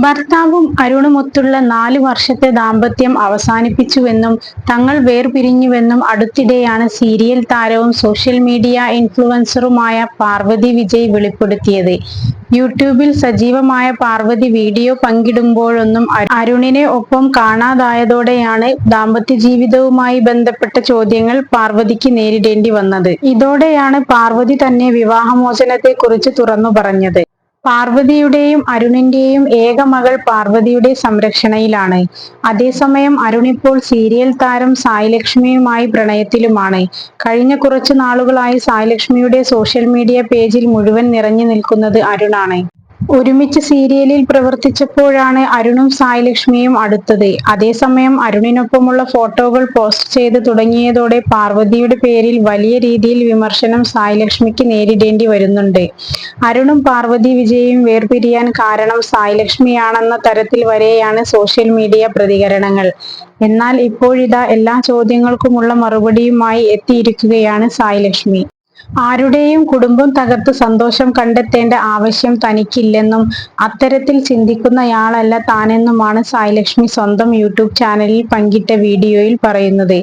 ഭർത്താവും അരുണുമൊത്തുള്ള 4 വർഷത്തെ ദാമ്പത്യം അവസാനിപ്പിച്ചുവെന്നും തങ്ങൾ വേർപിരിഞ്ഞുവെന്നും അടുത്തിടെയാണ് സീരിയൽ താരവും സോഷ്യൽ മീഡിയ ഇൻഫ്ലുവൻസറുമായ പാർവതി വിജയ് വെളിപ്പെടുത്തിയത്. യൂട്യൂബിൽ സജീവമായ പാർവതി വീഡിയോ പങ്കിടുമ്പോഴൊന്നും അരുണിനെ ഒപ്പം കാണാതായതോടെയാണ് ദാമ്പത്യ ജീവിതവുമായി ബന്ധപ്പെട്ട ചോദ്യങ്ങൾ പാർവതിക്ക് നേരിടേണ്ടി വന്നത്. ഇതോടെയാണ് പാർവതി തന്നെ വിവാഹമോചനത്തെക്കുറിച്ച് തുറന്നു പറഞ്ഞത്. പാർവതിയുടെയും അരുണിന്റെയും ഏക മകൾ പാർവതിയുടെ സംരക്ഷണയിലാണ്. അതേസമയം അരുണിപ്പോൾ സീരിയൽ താരം സായിലക്ഷ്മിയുമായി പ്രണയത്തിലുമാണ്. കഴിഞ്ഞ കുറച്ചു നാളുകളായി സായിലക്ഷ്മിയുടെ സോഷ്യൽ മീഡിയ പേജിൽ മുഴുവൻ നിറഞ്ഞു നിൽക്കുന്നത് അരുണാണ്. ഒരുമിച്ച് സീരിയലിൽ പ്രവർത്തിച്ചപ്പോഴാണ് അരുണും സായിലക്ഷ്മിയും അടുത്തത്. അതേസമയം അരുണിനൊപ്പമുള്ള ഫോട്ടോകൾ പോസ്റ്റ് ചെയ്ത് തുടങ്ങിയതോടെ പാർവതിയുടെ പേരിൽ വലിയ രീതിയിൽ വിമർശനം സായിലക്ഷ്മിക്ക് നേരിടേണ്ടി വരുന്നുണ്ട്. അരുണും പാർവതി വിജയും വേർപിരിയാൻ കാരണം സായിലക്ഷ്മിയാണെന്ന തരത്തിൽ വരെയാണ് സോഷ്യൽ മീഡിയ പ്രതികരണങ്ങൾ. എന്നാൽ ഇപ്പോഴിതാ എല്ലാ ചോദ്യങ്ങൾക്കുമുള്ള മറുപടിയുമായി എത്തിയിരിക്കുകയാണ് സായിലക്ഷ്മി. ആരുടെയും കുടുംബം തകർത്ത് സന്തോഷം കണ്ടെത്തേണ്ട ആവശ്യം തനിക്കില്ലെന്നും അത്തരത്തിൽ ചിന്തിക്കുന്നയാളല്ല താനെന്നുമാണ് സായിലക്ഷ്മി സ്വന്തം യൂട്യൂബ് ചാനലിൽ പങ്കിട്ട വീഡിയോയിൽ പറയുന്നത്.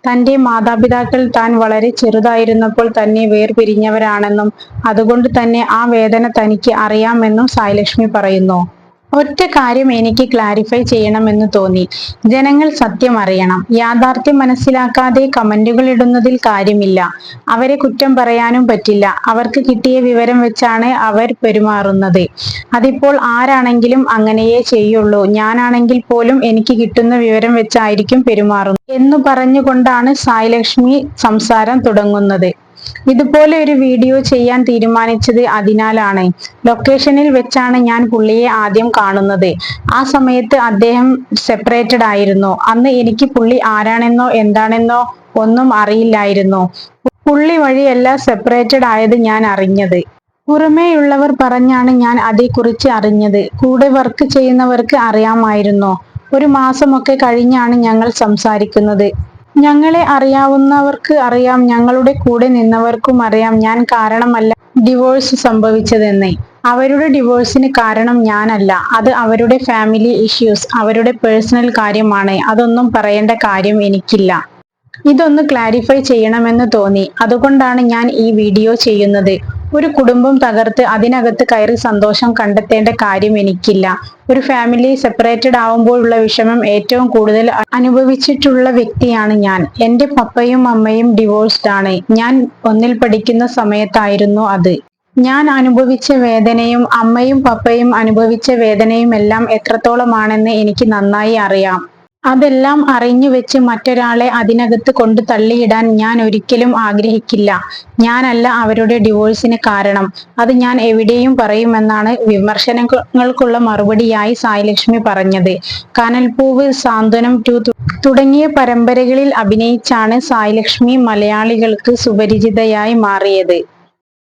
തന്റെ മാതാപിതാക്കൾ താൻ വളരെ ചെറുതായിരുന്നപ്പോൾ തന്നെ വേർപിരിഞ്ഞവരാണെന്നും അതുകൊണ്ട് തന്നെ ആ വേദന തനിക്ക് അറിയാമെന്നും സായിലക്ഷ്മി പറയുന്നു. ഒറ്റ കാര്യം എനിക്ക് ക്ലാരിഫൈ ചെയ്യണമെന്ന് തോന്നി. ജനങ്ങൾ സത്യം അറിയണം. യാഥാർത്ഥ്യം മനസ്സിലാക്കാതെ കമന്റുകൾ ഇടുന്നതിൽ കാര്യമില്ല. അവരെ കുറ്റം പറയാനും പറ്റില്ല. അവർക്ക് കിട്ടിയ വിവരം വെച്ചാണ് അവർ പെരുമാറുന്നത്. അതിപ്പോൾ ആരാണെങ്കിലും അങ്ങനെയേ ചെയ്യുള്ളൂ. ഞാനാണെങ്കിൽ പോലും എനിക്ക് കിട്ടുന്ന വിവരം വെച്ചായിരിക്കും പെരുമാറുന്നത് എന്നു പറഞ്ഞുകൊണ്ടാണ് സായിലക്ഷ്മി സംസാരം തുടങ്ങുന്നത്. ഇതുപോലെ ഒരു വീഡിയോ ചെയ്യാൻ തീരുമാനിച്ചത് അതിനാലാണ്. ലൊക്കേഷനിൽ വെച്ചാണ് ഞാൻ പുള്ളിയെ ആദ്യം കാണുന്നത്. ആ സമയത്ത് അദ്ദേഹം സെപ്പറേറ്റഡ് ആയിരുന്നു. അന്ന് എനിക്ക് പുള്ളി ആരാണെന്നോ എന്താണെന്നോ ഒന്നും അറിയില്ലായിരുന്നു. പുള്ളി വഴിയല്ല സെപ്പറേറ്റഡ് ആയത് ഞാൻ അറിഞ്ഞത്. പുറമേയുള്ളവർ പറഞ്ഞാണ് ഞാൻ അതേക്കുറിച്ച് അറിഞ്ഞത്. കൂടെ വർക്ക് ചെയ്യുന്നവർക്ക് അറിയാമായിരുന്നു. ഒരു മാസമൊക്കെ കഴിഞ്ഞാണ് ഞങ്ങൾ സംസാരിക്കുന്നത്. ഞങ്ങളെ അറിയാവുന്നവർക്ക് അറിയാം, ഞങ്ങളുടെ കൂടെ നിന്നവർക്കും അറിയാം ഞാൻ കാരണമല്ല ഡിവോഴ്സ് സംഭവിച്ചതെന്ന്. അവരുടെ ഡിവോഴ്സിന് കാരണം ഞാനല്ല. അത് അവരുടെ ഫാമിലി ഇഷ്യൂസ്, അവരുടെ പേഴ്സണൽ കാര്യമാണ്. അതൊന്നും പറയേണ്ട കാര്യം എനിക്കില്ല. ഇതൊന്ന് ക്ലാരിഫൈ ചെയ്യണമെന്ന് തോന്നി. അതുകൊണ്ടാണ് ഞാൻ ഈ വീഡിയോ ചെയ്യുന്നത്. ഒരു കുടുംബം തകർത്ത് അതിനകത്ത് കയറി സന്തോഷം കണ്ടെത്തേണ്ട കാര്യം എനിക്കില്ല. ഒരു ഫാമിലി സെപ്പറേറ്റഡ് ആവുമ്പോഴുള്ള വിഷമം ഏറ്റവും കൂടുതൽ അനുഭവിച്ചിട്ടുള്ള വ്യക്തിയാണ് ഞാൻ. എന്റെ പപ്പയും അമ്മയും ഡിവോഴ്സ്ഡ് ആണ്. ഞാൻ 1ൽ പഠിക്കുന്ന സമയത്തായിരുന്നു അത്. ഞാൻ അനുഭവിച്ച വേദനയും അമ്മയും പപ്പയും അനുഭവിച്ച വേദനയുമെല്ലാം എത്രത്തോളമാണെന്ന് എനിക്ക് നന്നായി അറിയാം. അതെല്ലാം അറിഞ്ഞു വെച്ച് മറ്റൊരാളെ അതിനകത്ത് കൊണ്ട് തള്ളിയിടാൻ ഞാൻ ഒരിക്കലും ആഗ്രഹിക്കില്ല. ഞാനല്ല അവരുടെ ഡിവോഴ്സിന് കാരണം. അത് ഞാൻ എവിടെയും പറയുമെന്നാണ് വിമർശനങ്ങൾക്കുള്ള മറുപടിയായി സായിലക്ഷ്മി പറഞ്ഞത്. കനൽപ്പൂവ്, സാന്ത്വനം 2 തുടങ്ങിയ പരമ്പരകളിൽ അഭിനയിച്ചാണ് സായിലക്ഷ്മി മലയാളികൾക്ക് സുപരിചിതയായി മാറിയത്.